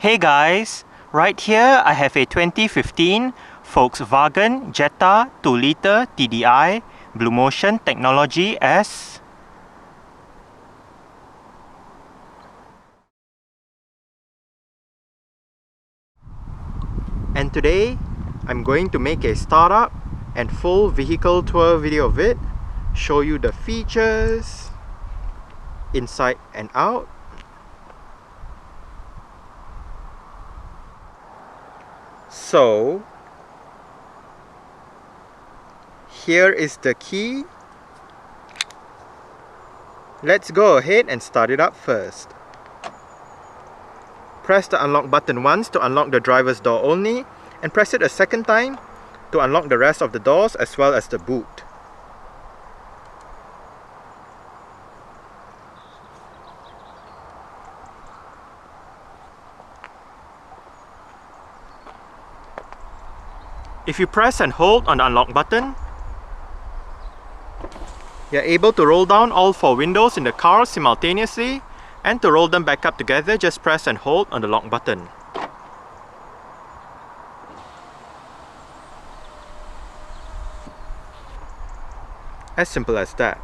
Hey guys, right here I have a 2015 Volkswagen Jetta 2.0 TDI Blue Motion Technology S. And today I'm going to make a startup and full vehicle tour video of it, show you the features inside and out. So here is the key. Let's go ahead and start it up first. Press the unlock button once to unlock the driver's door only, and press it a second time to unlock the rest of the doors as well as the boot. If you press and hold on the unlock button, you're able to roll down all 4 windows in the car simultaneously, and to roll them back up together, just press and hold on the lock button. As simple as that.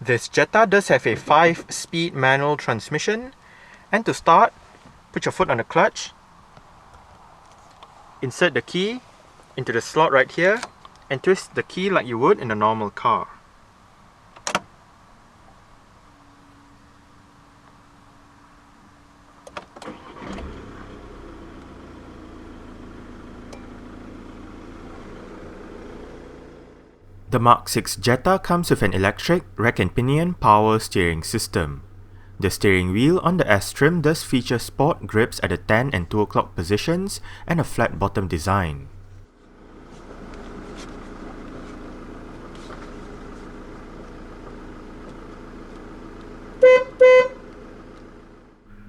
This Jetta does have a 5-speed manual transmission, and to start, put your foot on the clutch, insert the key into the slot right here, and twist the key like you would in a normal car. The Mark 6 Jetta comes with an electric rack and pinion power steering system. The steering wheel on the S trim does feature sport grips at the 10 and 2 o'clock positions and a flat bottom design.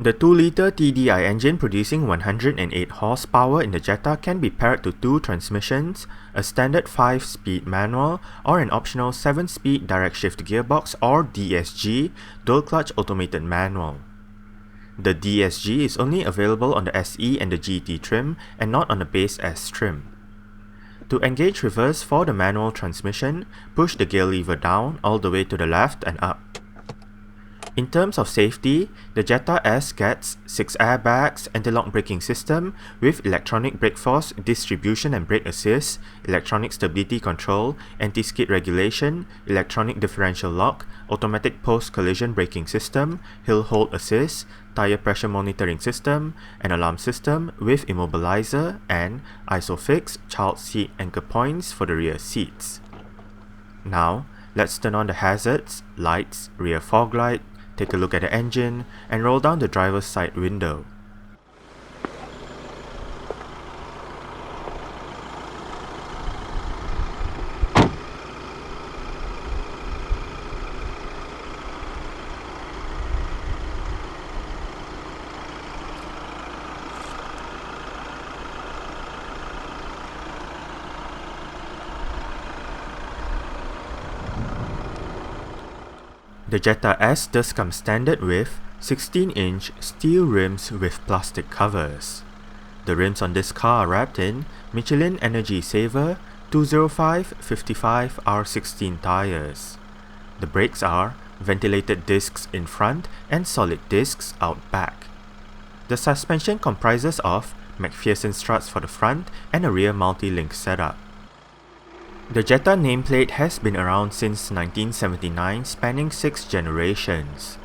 The 2-litre TDI engine producing 108 horsepower in the Jetta can be paired to 2 transmissions, a standard 5-speed manual, or an optional 7-speed direct shift gearbox or DSG, dual clutch automated manual. The DSG is only available on the SE and the GT trim and not on the base S trim. To engage reverse for the manual transmission, push the gear lever down all the way to the left and up. In terms of safety, the Jetta S gets 6 airbags, anti-lock braking system with electronic brake force distribution and brake assist, electronic stability control, anti-skid regulation, electronic differential lock, automatic post-collision braking system, hill hold assist, tire pressure monitoring system, an alarm system with immobilizer, and ISOFIX child seat anchor points for the rear seats. Now, let's turn on the hazards, lights, rear fog light, take a look at the engine, and roll down the driver's side window. The Jetta S does come standard with 16-inch steel rims with plastic covers. The rims on this car are wrapped in Michelin Energy Saver 205/55 R16 tires. The brakes are ventilated discs in front and solid discs out back. The suspension comprises of McPherson struts for the front and a rear multi-link setup. The Jetta nameplate has been around since 1979, spanning 6 generations.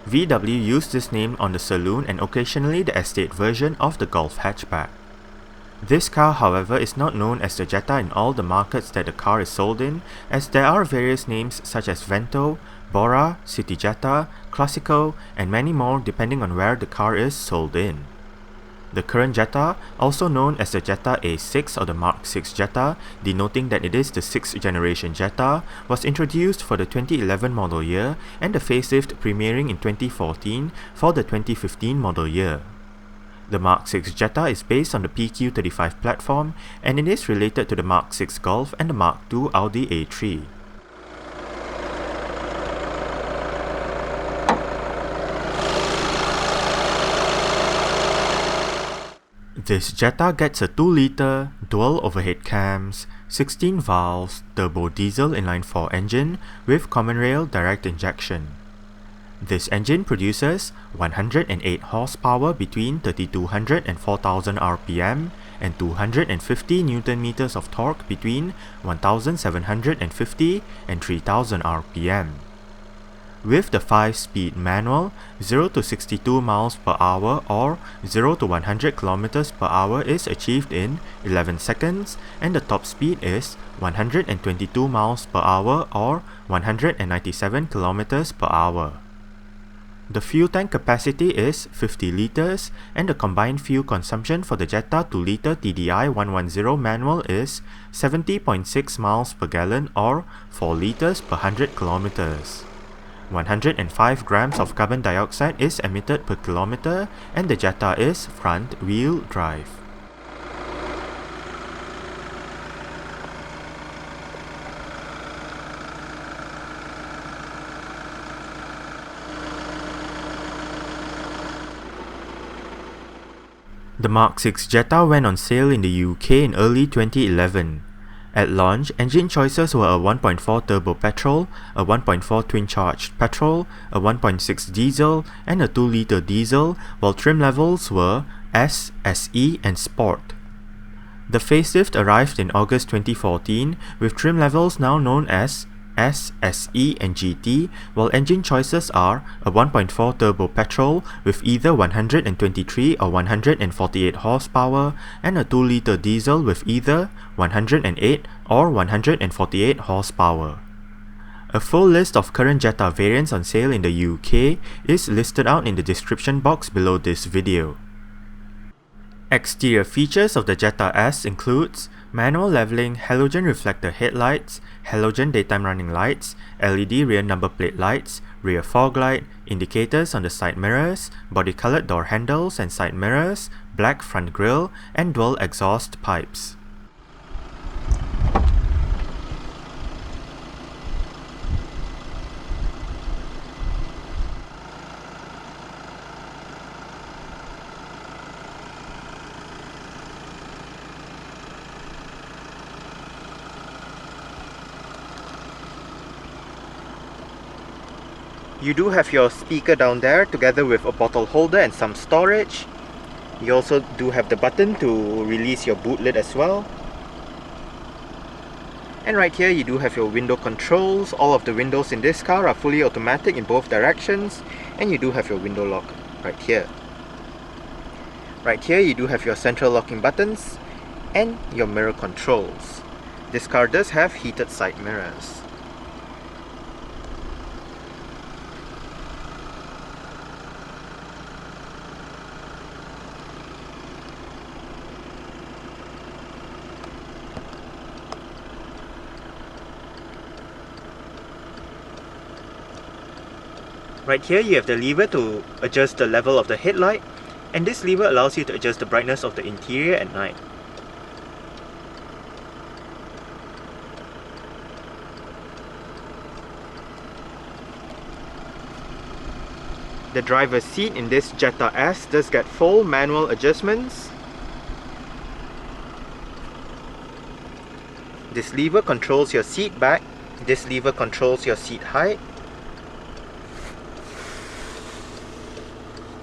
VW used this name on the Saloon and occasionally the estate version of the Golf hatchback. This car, however, is not known as the Jetta in all the markets that the car is sold in, as there are various names such as Vento, Bora, City Jetta, Classico, and many more depending on where the car is sold in. The current Jetta, also known as the Jetta A6 or the Mark 6 Jetta, denoting that it is the 6th generation Jetta, was introduced for the 2011 model year and the facelift premiering in 2014 for the 2015 model year. The Mark 6 Jetta is based on the PQ35 platform, and it is related to the Mark 6 Golf and the Mark II Audi A3. This Jetta gets a 2-litre, dual overhead cams, 16 valves, turbo diesel inline-4 engine with common rail direct injection. This engine produces 108 horsepower between 3200 and 4000 rpm and 250 Nm of torque between 1750 and 3000 rpm. With the 5-speed manual, 0 to 62 miles per hour or 0 to 100 kilometers per hour is achieved in 11 seconds, and the top speed is 122 miles per hour or 197 kilometers per hour. The fuel tank capacity is 50 liters, and the combined fuel consumption for the Jetta 2-liter TDI 110 manual is 70.6 miles per gallon or 4 liters per 100 kilometers. 105 grams of carbon dioxide is emitted per kilometer, and the Jetta is front-wheel drive. The Mark 6 Jetta went on sale in the UK in early 2011. At launch, engine choices were a 1.4 turbo petrol, a 1.4 twin-charged petrol, a 1.6 diesel, and a 2-liter diesel, while trim levels were S, SE, and Sport. The facelift arrived in August 2014, with trim levels now known as S, SE, and GT, while engine choices are a 1.4 turbo petrol with either 123 or 148 horsepower and a 2-liter diesel with either 108 or 148 horsepower. A full list of current Jetta variants on sale in the UK is listed out in the description box below this video. Exterior features of the Jetta S includes manual leveling halogen reflector headlights, halogen daytime running lights, LED rear number plate lights, rear fog light, indicators on the side mirrors, body-colored door handles and side mirrors, black front grille, and dual exhaust pipes. You do have your speaker down there together with a bottle holder and some storage. You also do have the button to release your boot lid as well. And right here you do have your window controls. All of the windows in this car are fully automatic in both directions, and you do have your window lock right here. Right here you do have your central locking buttons and your mirror controls. This car does have heated side mirrors. Right here you have the lever to adjust the level of the headlight, and this lever allows you to adjust the brightness of the interior at night. The driver's seat in this Jetta S does get full manual adjustments. This lever controls your seat back, this lever controls your seat height,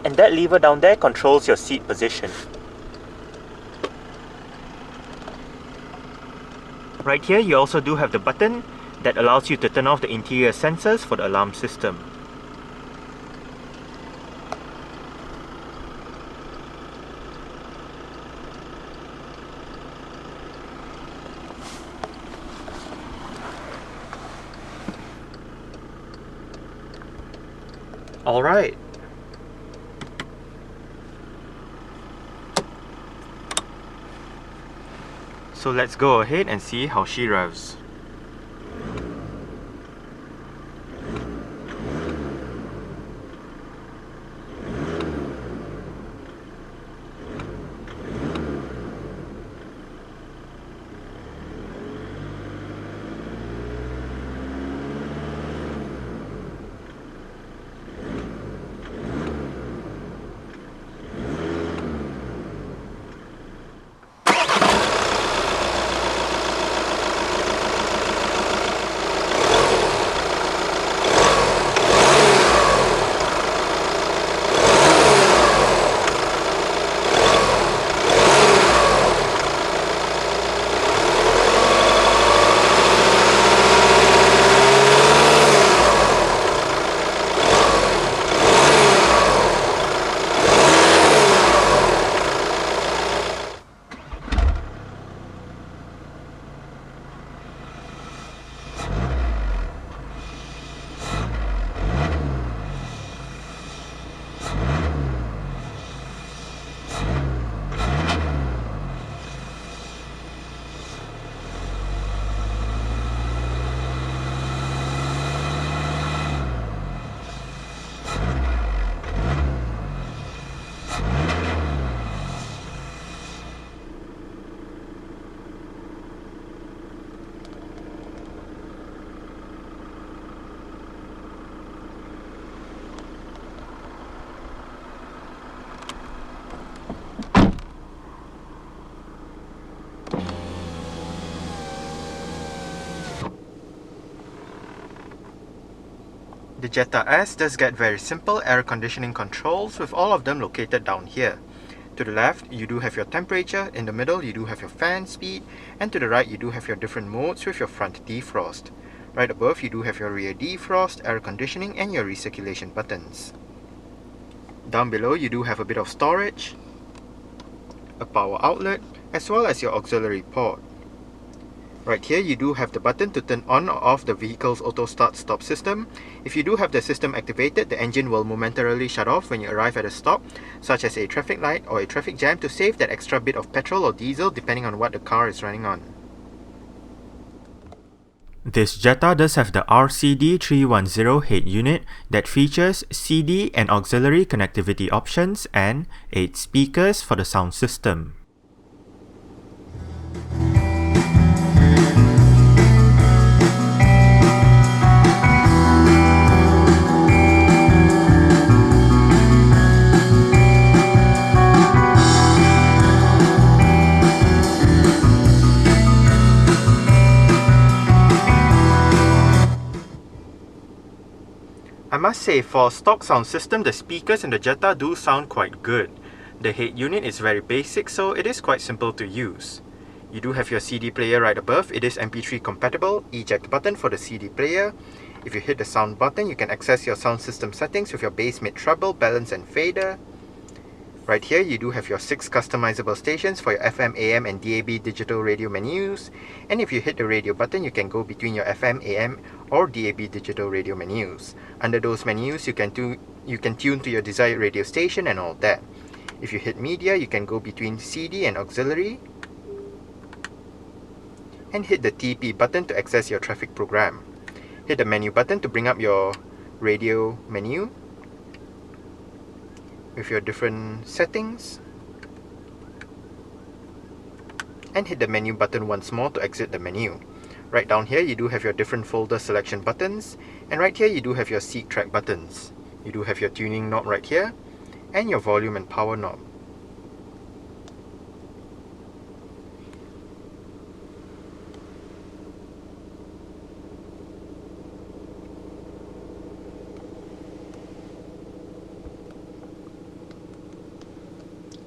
and that lever down there controls your seat position. Right here you also do have the button that allows you to turn off the interior sensors for the alarm system. Alright. So let's go ahead and see how she revs. The Jetta S does get very simple air conditioning controls, with all of them located down here. To the left, you do have your temperature, in the middle you do have your fan speed, and to the right you do have your different modes with your front defrost. Right above you do have your rear defrost, air conditioning, and your recirculation buttons. Down below you do have a bit of storage, a power outlet, as well as your auxiliary port. Right here you do have the button to turn on or off the vehicle's auto start-stop system. If you do have the system activated, the engine will momentarily shut off when you arrive at a stop, such as a traffic light or a traffic jam, to save that extra bit of petrol or diesel depending on what the car is running on. This Jetta does have the RCD 310 head unit that features CD and auxiliary connectivity options and 8 speakers for the sound system. I must say, for a stock sound system, the speakers in the Jetta do sound quite good. The head unit is very basic, so it is quite simple to use. You do have your CD player right above. It is MP3 compatible. Eject button for the CD player. If you hit the sound button, you can access your sound system settings with your bass, mid, treble, balance, and fader. Right here, you do have your 6 customizable stations for your FM, AM, and DAB digital radio menus. And if you hit the radio button, you can go between your FM, AM, or DAB digital radio menus. Under those menus, you can tune to your desired radio station and all that. If you hit media, you can go between CD and auxiliary. And hit the TP button to access your traffic program. Hit the menu button to bring up your radio menu with your different settings, and hit the menu button once more to exit the menu. Right down here you do have your different folder selection buttons, and right here you do have your seat track buttons. You do have your tuning knob right here, and your volume and power knob.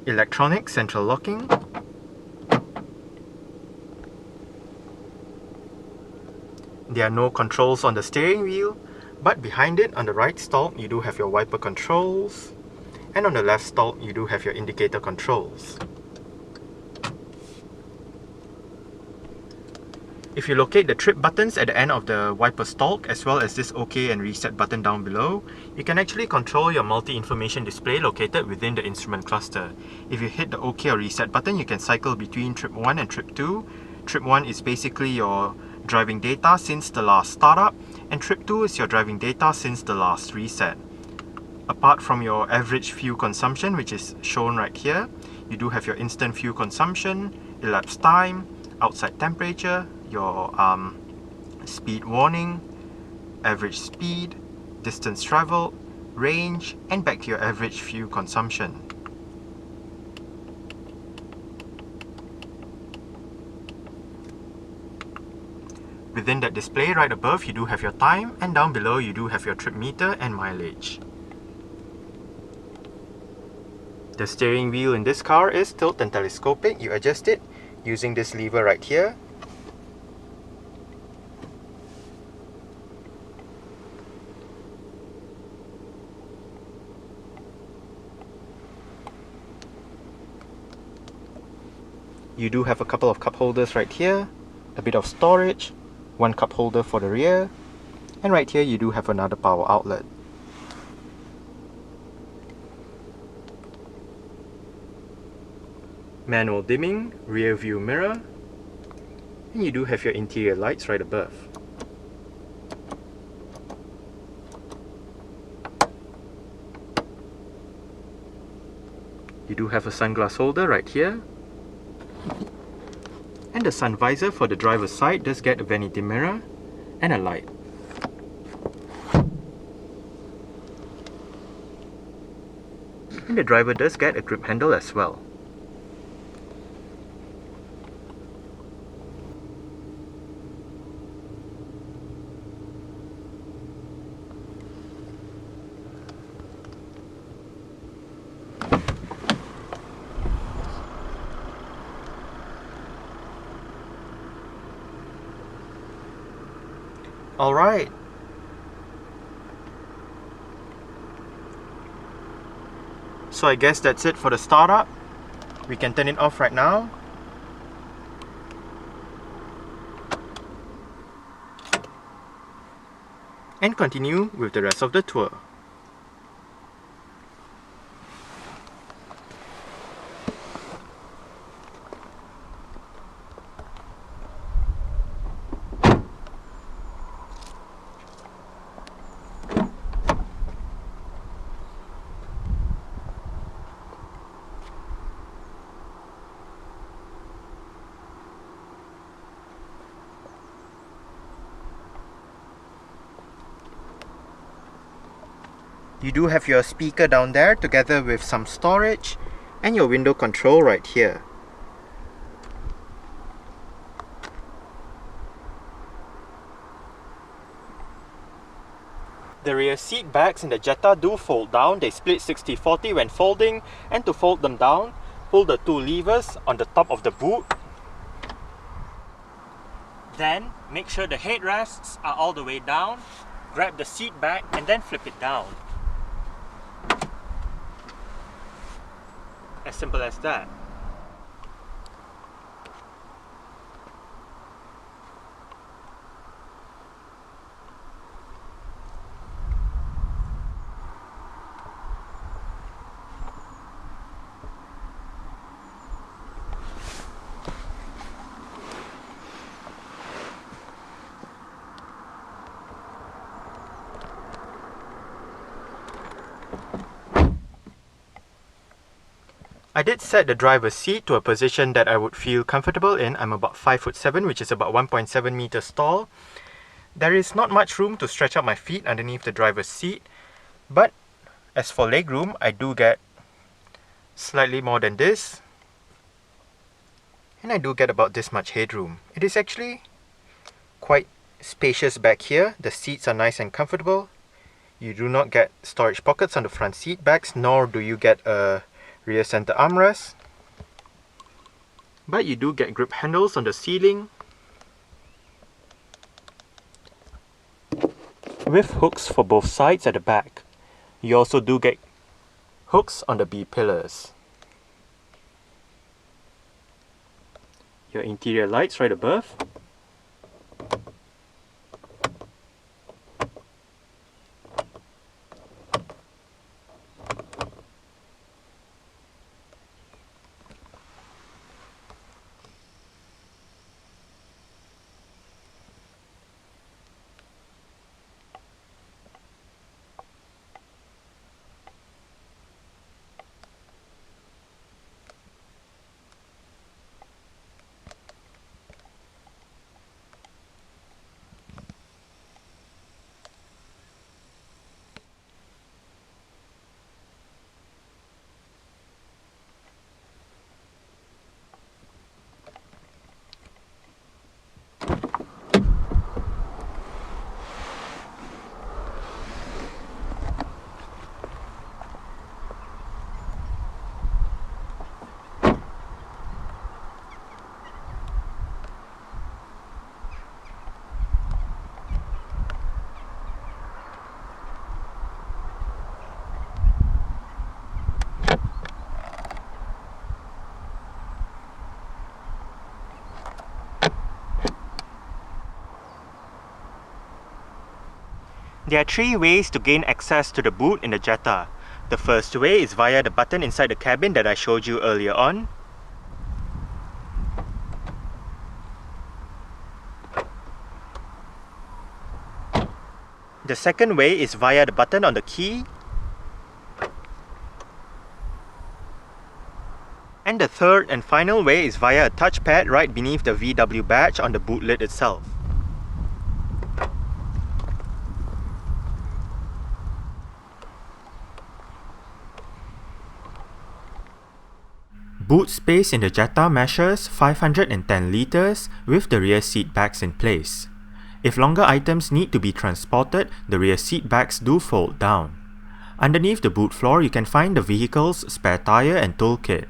Electronic central locking, there are no controls on the steering wheel, but behind it on the right stalk you do have your wiper controls, and on the left stalk you do have your indicator controls. If you locate the trip buttons at the end of the wiper stalk, as well as this OK and reset button down below, you can actually control your multi-information display located within the instrument cluster. If you hit the OK or reset button, you can cycle between trip 1 and trip 2, Trip 1 is basically your driving data since the last startup, and Trip 2 is your driving data since the last reset. Apart from your average fuel consumption, which is shown right here, you do have your instant fuel consumption, elapsed time, outside temperature, your speed warning, average speed, distance traveled, range, and back to your average fuel consumption. Within that display right above, you do have your time, and down below you do have your trip meter and mileage. The steering wheel in this car is tilt and telescopic. You adjust it using this lever right here. You do have a couple of cup holders right here, a bit of storage, one cup holder for the rear, and right here you do have another power outlet. Manual dimming, rear view mirror, and you do have your interior lights right above. You do have a sunglass holder right here, and the sun visor for the driver's side does get a vanity mirror and a light. And the driver does get a grip handle as well. Alright. So I guess that's it for the startup. We can turn it off right now. And continue with the rest of the tour. You do have your speaker down there together with some storage and your window control right here. The rear seat backs in the Jetta do fold down. They split 60-40 when folding, and to fold them down, pull the two levers on the top of the boot. Then make sure the headrests are all the way down, grab the seat back and then flip it down. As simple as that. I did set the driver's seat to a position that I would feel comfortable in. I'm about 5'7", which is about 1.7 meters tall. There is not much room to stretch out my feet underneath the driver's seat, but as for legroom, I do get slightly more than this, and I do get about this much headroom. It is actually quite spacious back here. The seats are nice and comfortable. You do not get storage pockets on the front seat backs, nor do you get a rear center armrest, but you do get grip handles on the ceiling with hooks for both sides at the back. You also do get hooks on the B-pillars. Your interior lights right above. There are three ways to gain access to the boot in the Jetta. The first way is via the button inside the cabin that I showed you earlier on. The second way is via the button on the key. And the third and final way is via a touchpad right beneath the VW badge on the boot lid itself. Boot space in the Jetta measures 510 litres with the rear seat backs in place. If longer items need to be transported, the rear seat backs do fold down. Underneath the boot floor, you can find the vehicle's spare tyre and toolkit.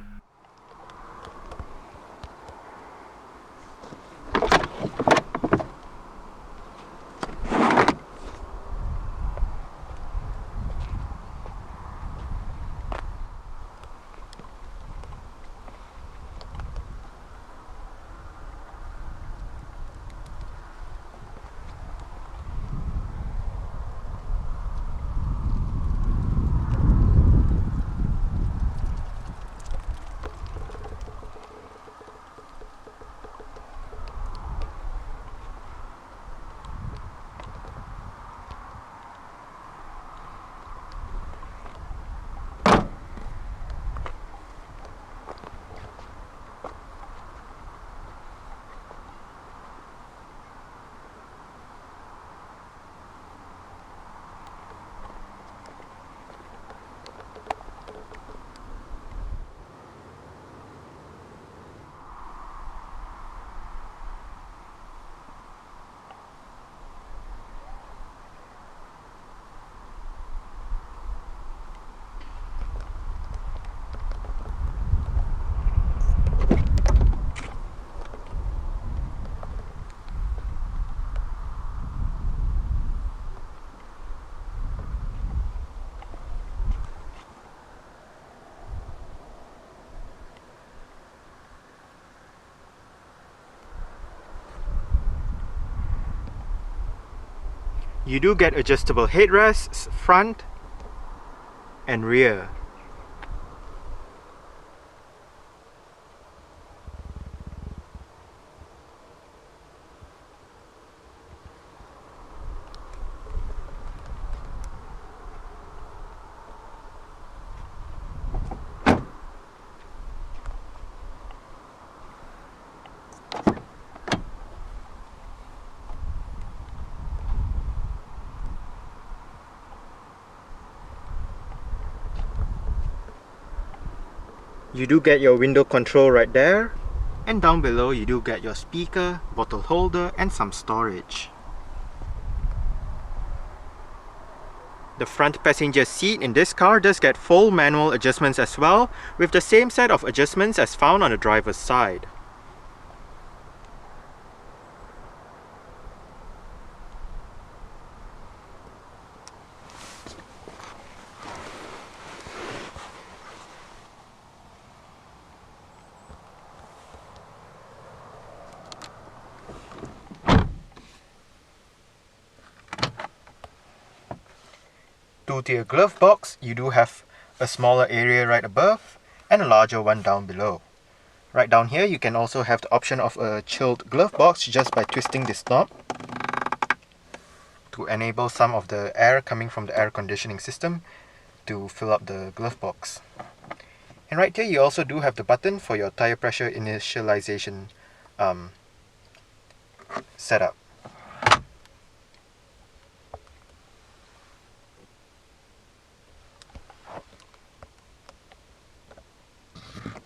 You do get adjustable headrests, front and rear. You do get your window control right there, and down below you do get your speaker, bottle holder and some storage. The front passenger seat in this car does get full manual adjustments as well, with the same set of adjustments as found on the driver's side. Two-tier glove box, you do have a smaller area right above and a larger one down below. Right down here you can also have the option of a chilled glove box just by twisting this knob to enable some of the air coming from the air conditioning system to fill up the glove box. And right here you also do have the button for your tire pressure initialization setup.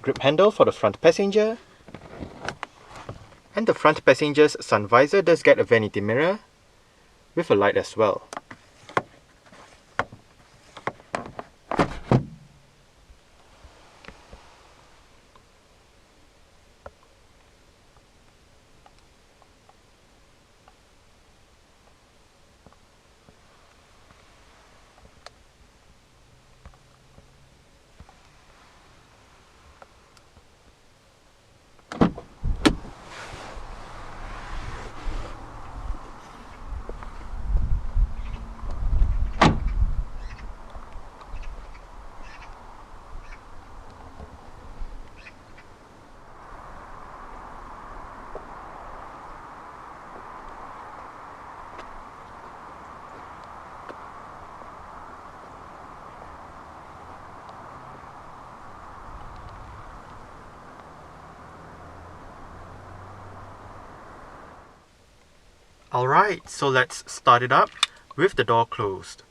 Grip handle for the front passenger, and the front passenger's sun visor does get a vanity mirror with a light as well. Alright, so let's start it up with the door closed.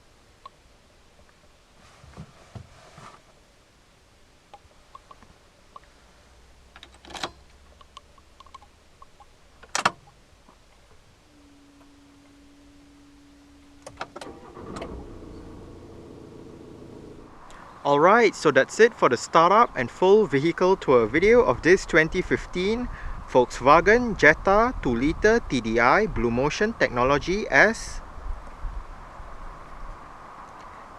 Alright, so that's it for the startup and full vehicle tour video of this 2015 Volkswagen Jetta 2.0 TDI Blue Motion Technology S.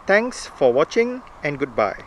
Thanks for watching and goodbye.